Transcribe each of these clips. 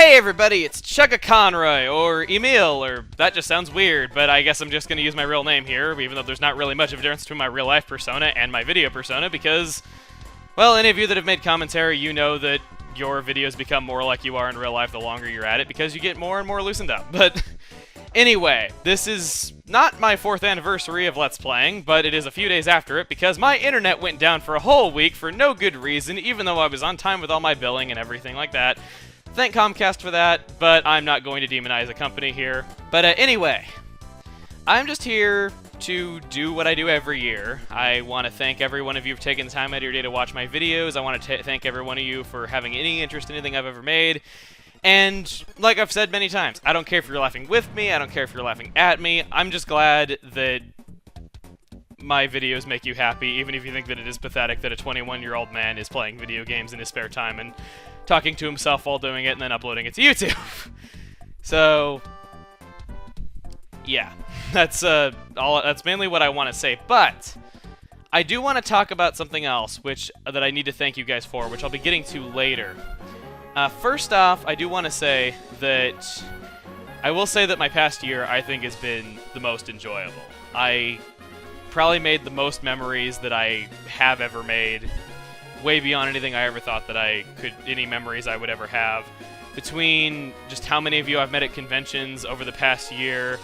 Hey everybody, it's Chugga Conroy, or Emil, or that just sounds weird, but I guess I'm just gonna use my real name here, even though there's not really much of a difference between my real life persona and my video persona, because, well, any of you that have made commentary, you know that your videos become more like you are in real life the longer you're at it, because you get more and more loosened up. But anyway, this is not my 4th anniversary of Let's Playing, but it is a few days after it, because my internet went down for a whole week for no good reason, even though I was on time with all my billing and everything like that. Thank Comcast for that, but I'm not going to demonize a company here. But anyway, I'm just here to do what I do every year. I want to thank every one of you for taking the time out of your day to watch my videos. I want to thank every one of you for having any interest in anything I've ever made. And like I've said many times, I don't care if you're laughing with me, I don't care if you're laughing at me. I'm just glad that my videos make you happy, even if you think that it is pathetic that a 21-year-old man is playing video games in his spare time and talking to himself while doing it and then uploading it to YouTube. So, yeah, that's mainly what I want to say. But I do want to talk about something else, that I need to thank you guys for, which I'll be getting to later. First off, I do want to say that I will say that my past year I think has been the most enjoyable. I probably made the most memories that I have ever made, way beyond anything I ever thought that any memories I would ever have. Between just how many of you I've met at conventions over the past year,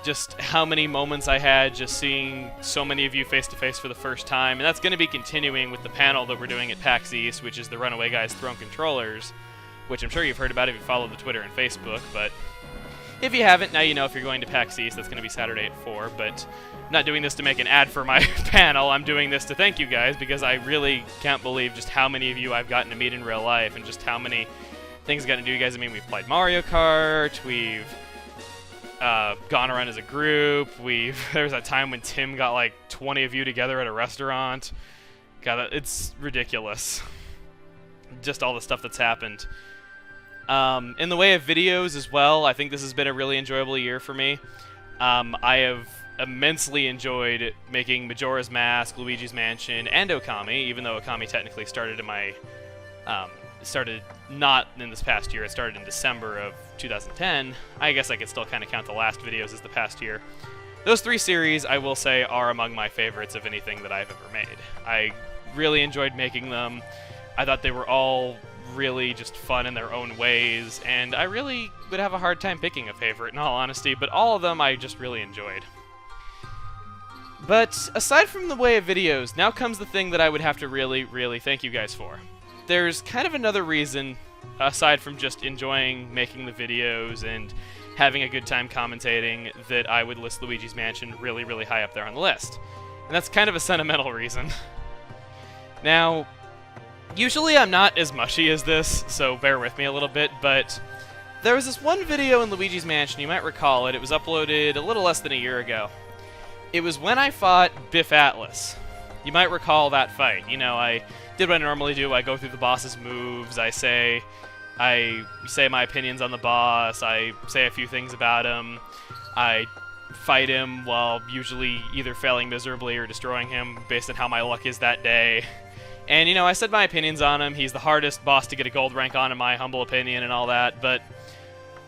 just how many moments I had just seeing so many of you face to face for the first time, and that's going to be continuing with the panel that we're doing at PAX East, which is the Runaway Guys Throne Controllers, which I'm sure you've heard about if you follow the Twitter and Facebook, but if you haven't, now you know if you're going to PAX East. That's going to be Saturday at 4, but I'm not doing this to make an ad for my panel. I'm doing this to thank you guys, because I really can't believe just how many of you I've gotten to meet in real life, and just how many things I've gotten to do you guys. I mean, we've played Mario Kart, we've gone around as a group, there was that time when Tim got like 20 of you together at a restaurant. God, it's ridiculous. Just all the stuff that's happened. In the way of videos as well, I think this has been a really enjoyable year for me. I have immensely enjoyed making Majora's Mask, Luigi's Mansion, and Okami, even though Okami technically started started not in this past year, it started in December of 2010. I guess I could still kind of count the last videos as the past year. Those 3 series, I will say, are among my favorites of anything that I've ever made. I really enjoyed making them. I thought they were all really just fun in their own ways, and I really would have a hard time picking a favorite, in all honesty, but all of them I just really enjoyed. But aside from the way of videos, now comes the thing that I would have to really, really thank you guys for. There's kind of another reason, aside from just enjoying making the videos and having a good time commentating, that I would list Luigi's Mansion really, really high up there on the list. And that's kind of a sentimental reason. Now, usually I'm not as mushy as this, so bear with me a little bit, but there was this one video in Luigi's Mansion, you might recall it. It was uploaded a little less than a year ago. It was when I fought Biff Atlas. You might recall that fight. You know, I did what I normally do. I go through the boss's moves. I say my opinions on the boss. I say a few things about him. I fight him while usually either failing miserably or destroying him based on how my luck is that day. And, you know, I said my opinions on him. He's the hardest boss to get a gold rank on, in my humble opinion, and all that. But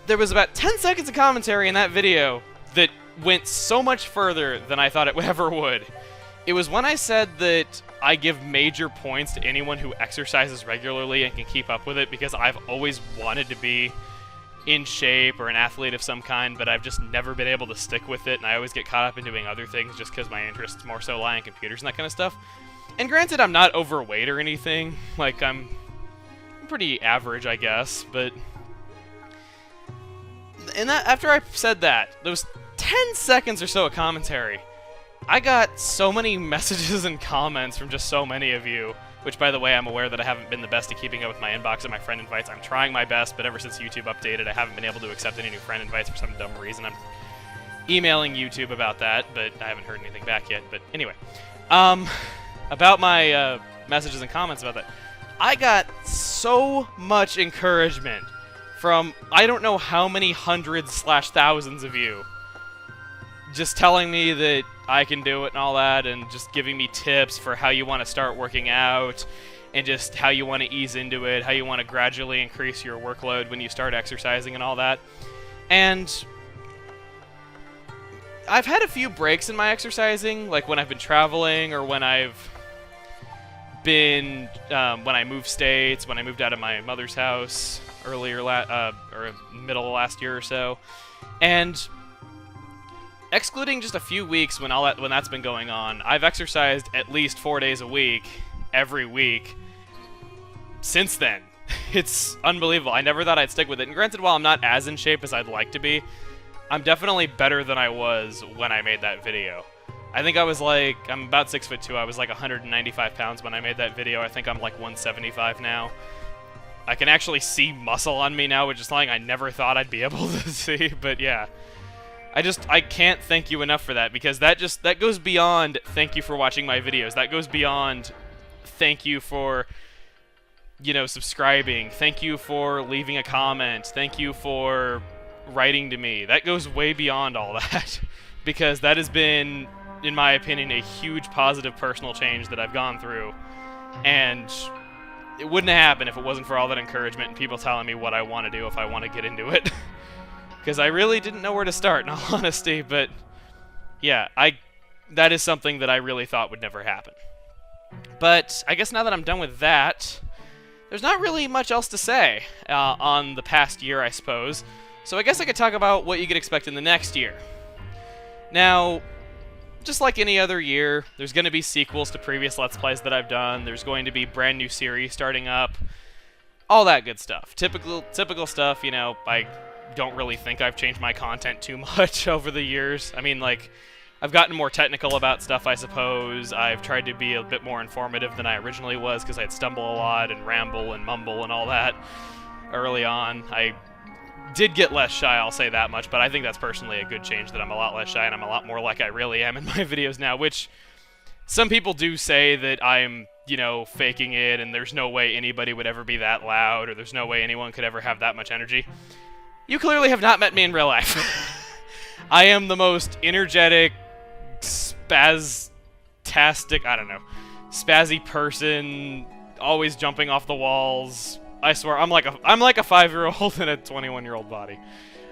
there was about 10 seconds of commentary in that video that went so much further than I thought it ever would. It was when I said that I give major points to anyone who exercises regularly and can keep up with it, because I've always wanted to be in shape or an athlete of some kind, but I've just never been able to stick with it, and I always get caught up in doing other things just because my interests more so lie in computers and that kind of stuff. And granted, I'm not overweight or anything. Like, I'm pretty average, I guess, but after I said that, those 10 seconds or so of commentary, I got so many messages and comments from just so many of you, which, by the way, I'm aware that I haven't been the best at keeping up with my inbox and my friend invites. I'm trying my best, but ever since YouTube updated, I haven't been able to accept any new friend invites for some dumb reason. I'm emailing YouTube about that, but I haven't heard anything back yet. But anyway, about my messages and comments about that, I got so much encouragement from I don't know how many hundreds/thousands of you just telling me that I can do it and all that, and just giving me tips for how you want to start working out, and just how you want to ease into it, how you want to gradually increase your workload when you start exercising and all that. And I've had a few breaks in my exercising, like when I've been traveling or when I've been, when I moved states, when I moved out of my mother's house earlier, or middle of last year or so. And excluding just a few weeks when that's been going on, I've exercised at least 4 days a week, every week, since then. It's unbelievable. I never thought I'd stick with it. And granted, while I'm not as in shape as I'd like to be, I'm definitely better than I was when I made that video. I think I was like, I'm about 6'2". I was like 195 pounds when I made that video. I think I'm like 175 now. I can actually see muscle on me now, which is something I never thought I'd be able to see, but yeah. I can't thank you enough for that, because that goes beyond thank you for watching my videos. That goes beyond thank you for, you know, subscribing. Thank you for leaving a comment. Thank you for writing to me. That goes way beyond all that, because that has been, in my opinion, a huge positive personal change that I've gone through, and it wouldn't have happened if it wasn't for all that encouragement and people telling me what I want to do if I want to get into it. Because I really didn't know where to start, in all honesty, but yeah, that is something that I really thought would never happen. But I guess now that I'm done with that, there's not really much else to say on the past year, I suppose. So I guess I could talk about what you could expect in the next year. Now, just like any other year, there's going to be sequels to previous Let's Plays that I've done. There's going to be brand new series starting up. All that good stuff. Typical stuff, you know. I don't really think I've changed my content too much over the years. I mean, like, I've gotten more technical about stuff, I suppose. I've tried to be a bit more informative than I originally was, because I'd stumble a lot and ramble and mumble and all that early on. I did get less shy, I'll say that much, but I think that's personally a good change, that I'm a lot less shy and I'm a lot more like I really am in my videos now, which some people do say that I'm, you know, faking it and there's no way anybody would ever be that loud, or there's no way anyone could ever have that much energy. You clearly have not met me in real life. I am the most energetic, spazzy person, always jumping off the walls. I swear, I'm like a 5-year-old in a 21-year-old body.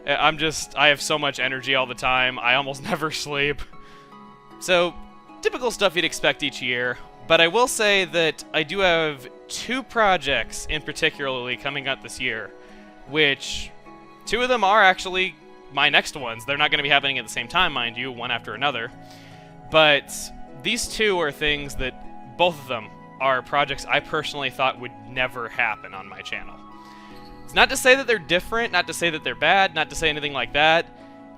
I have so much energy all the time. I almost never sleep. So, typical stuff you'd expect each year. But I will say that I do have 2 projects in particularly coming out this year, which 2 of them are actually my next ones. They're not going to be happening at the same time, mind you, one after another. But these 2 are things that, both of them, are projects I personally thought would never happen on my channel. It's not to say that they're different, not to say that they're bad, not to say anything like that,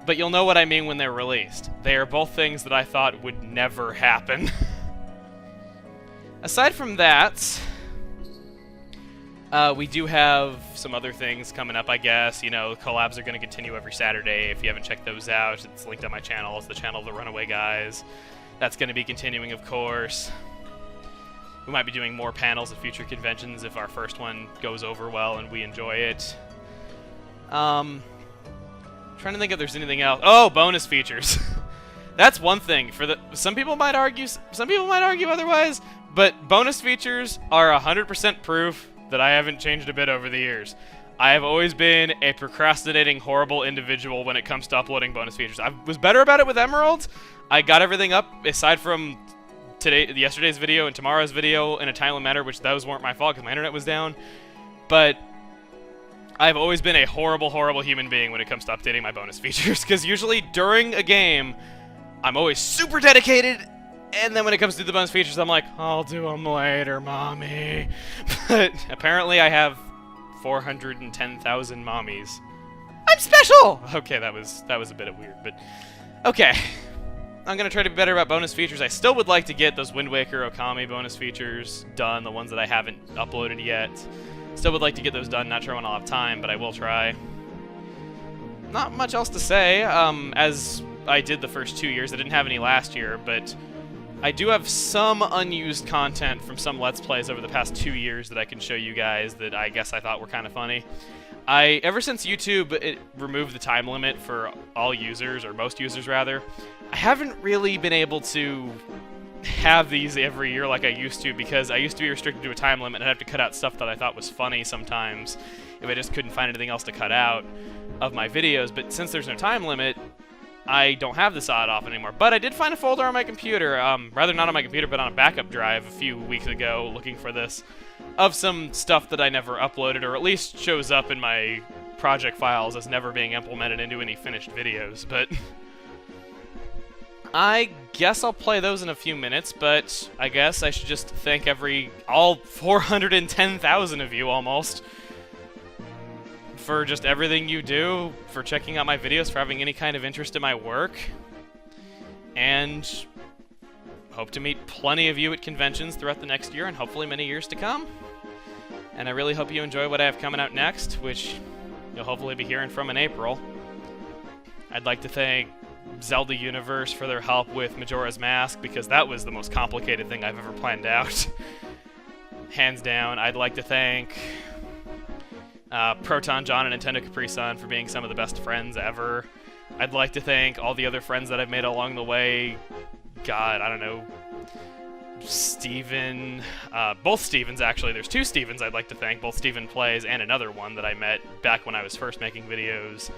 but you'll know what I mean when they're released. They are both things that I thought would never happen. Aside from that, we do have some other things coming up, I guess. You know, collabs are going to continue every Saturday. If you haven't checked those out, it's linked on my channel. It's the channel of the Runaway Guys. That's going to be continuing, of course. We might be doing more panels at future conventions if our first one goes over well and we enjoy it. Trying to think if there's anything else. Oh, bonus features. That's one thing. Some people might argue otherwise, but bonus features are 100% proof that I haven't changed a bit over the years. I have always been a procrastinating, horrible individual when it comes to uploading bonus features. I was better about it with Emerald. I got everything up, aside from yesterday's video and tomorrow's video, in a timely manner, which those weren't my fault because my internet was down. But I've always been a horrible, horrible human being when it comes to updating my bonus features, because usually during a game, I'm always super dedicated, and then when it comes to the bonus features, I'm like, I'll do them later, mommy. But apparently I have 410,000 mommies. I'm special! Okay, that was a bit weird, but okay. I'm going to try to be better about bonus features. I still would like to get those Wind Waker Okami bonus features done, the ones that I haven't uploaded yet. Still would like to get those done. Not sure when I'll have time, but I will try. Not much else to say. As I did the first 2 years, I didn't have any last year, but I do have some unused content from some Let's Plays over the past 2 years that I can show you guys that I guess I thought were kind of funny. Ever since YouTube removed the time limit for all users, or most users rather, I haven't really been able to have these every year like I used to, because I used to be restricted to a time limit and I'd have to cut out stuff that I thought was funny sometimes if I just couldn't find anything else to cut out of my videos. But since there's no time limit, I don't have this odd off anymore. But I did find a folder on my computer, rather not on my computer, but on a backup drive a few weeks ago, looking for this, of some stuff that I never uploaded, or at least shows up in my project files as never being implemented into any finished videos. But I guess I'll play those in a few minutes, but I guess I should just thank all 410,000 of you almost for just everything you do, for checking out my videos, for having any kind of interest in my work, and hope to meet plenty of you at conventions throughout the next year and hopefully many years to come. And I really hope you enjoy what I have coming out next, which you'll hopefully be hearing from in April. I'd like to thank Zelda Universe for their help with Majora's Mask, because that was the most complicated thing I've ever planned out. Hands down. I'd like to thank Proton John and Nintendo Capri Sun for being some of the best friends ever. I'd like to thank all the other friends that I've made along the way. God, I don't know. Steven, both Stevens actually. There's two Stevens I'd like to thank, both Steven Plays and another one that I met back when I was first making videos.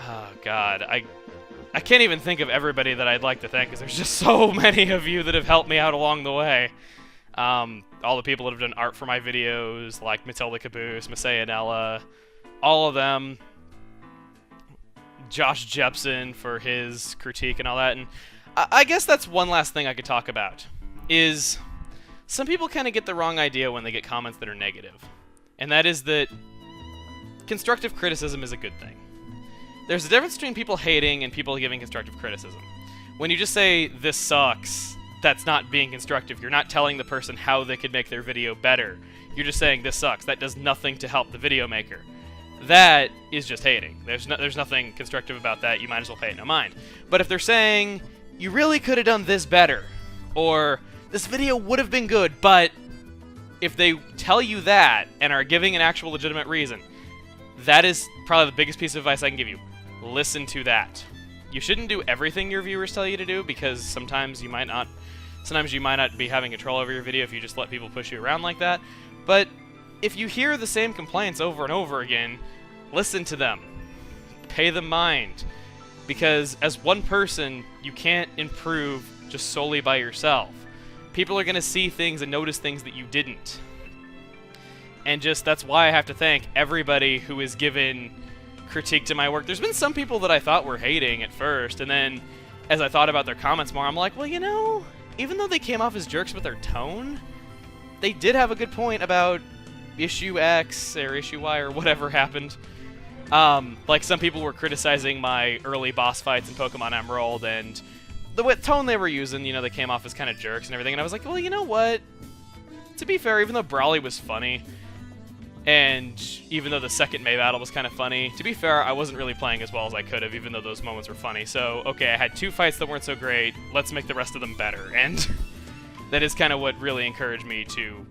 Oh God, I can't even think of everybody that I'd like to thank, because there's just so many of you that have helped me out along the way. All the people that have done art for my videos, like Matilda Caboose, Masaya Nella, all of them. Josh Jepson for his critique and all that. And I guess that's one last thing I could talk about, is some people kind of get the wrong idea when they get comments that are negative. And that is that constructive criticism is a good thing. There's a difference between people hating and people giving constructive criticism. When you just say, this sucks, that's not being constructive. You're not telling the person how they could make their video better. You're just saying, this sucks. That does nothing to help the video maker. That is just hating. There's nothing constructive about that. You might as well pay it no mind. But if they're saying, you really could have done this better, or this video would have been good, but if they tell you that and are giving an actual legitimate reason, that is probably the biggest piece of advice I can give you. Listen to that. You shouldn't do everything your viewers tell you to do, because sometimes you might not be having control over your video if you just let people push you around like that. But if you hear the same complaints over and over again, listen to them. Pay them mind. Because as one person, you can't improve just solely by yourself. People are going to see things and notice things that you didn't. And just that's why I have to thank everybody who has given critique to my work. There's been some people that I thought were hating at first, and then as I thought about their comments more, I'm like, well, you know, even though they came off as jerks with their tone, they did have a good point about issue X or issue Y or whatever happened. Like, some people were criticizing my early boss fights in Pokemon Emerald, and the tone they were using, you know, they came off as kind of jerks and everything, and I was like, well, you know what? To be fair, even though Brawly was funny, and even though the second May battle was kind of funny, to be fair, I wasn't really playing as well as I could have, even though those moments were funny. So, okay, I had two fights that weren't so great, let's make the rest of them better. And that is kind of what really encouraged me to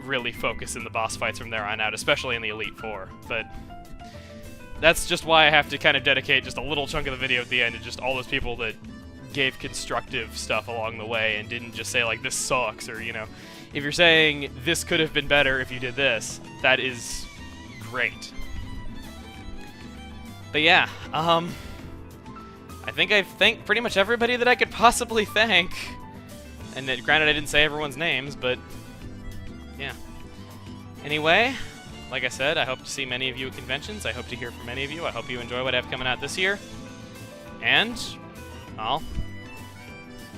really focus in the boss fights from there on out, especially in the Elite Four. But that's just why I have to kind of dedicate just a little chunk of the video at the end to just all those people that gave constructive stuff along the way and didn't just say, like, this sucks, or, you know, if you're saying this could have been better if you did this, that is great. But yeah, I think I've thanked pretty much everybody that I could possibly thank. And that, granted, I didn't say everyone's names, but yeah. Anyway, like I said, I hope to see many of you at conventions. I hope to hear from many of you. I hope you enjoy what I have coming out this year. And I'll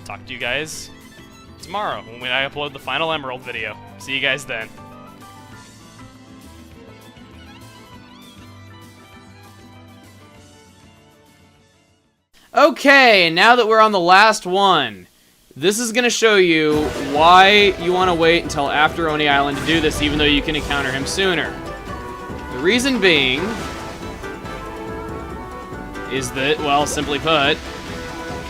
talk to you guys tomorrow when I upload the final Emerald video. See you guys then. Okay, now that we're on the last one, this is going to show you why you want to wait until after Oni Island to do this, even though you can encounter him sooner. The reason being is that, well, simply put,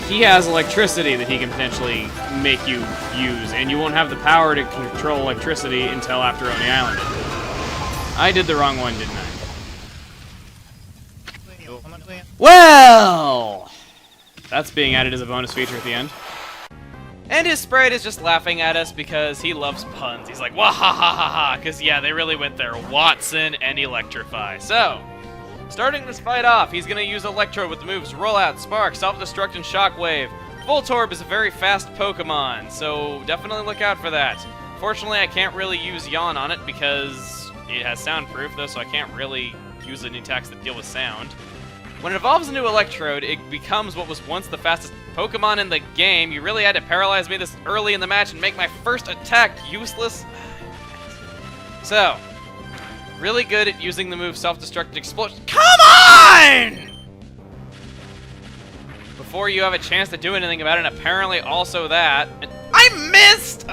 he has electricity that he can potentially make you use, and you won't have the power to control electricity until after Oni Island. I did the wrong one, didn't I? Well! That's being added as a bonus feature at the end. And his sprite is just laughing at us because he loves puns. He's like, wah ha ha ha ha, because yeah, they really went there. Watson and Electrify. So, starting this fight off, he's going to use Electrode with the moves Rollout, Spark, Self-Destruct, and Shockwave. Voltorb is a very fast Pokemon, so definitely look out for that. Fortunately, I can't really use Yawn on it because it has soundproof, though, so I can't really use any attacks that deal with sound. When it evolves into Electrode, it becomes what was once the fastest Pokemon in the game. You really had to paralyze me this early in the match and make my first attack useless. So, really good at using the move Self-Destruct and Explosion. Come on! Before you have a chance to do anything about it, and apparently also that. And I missed!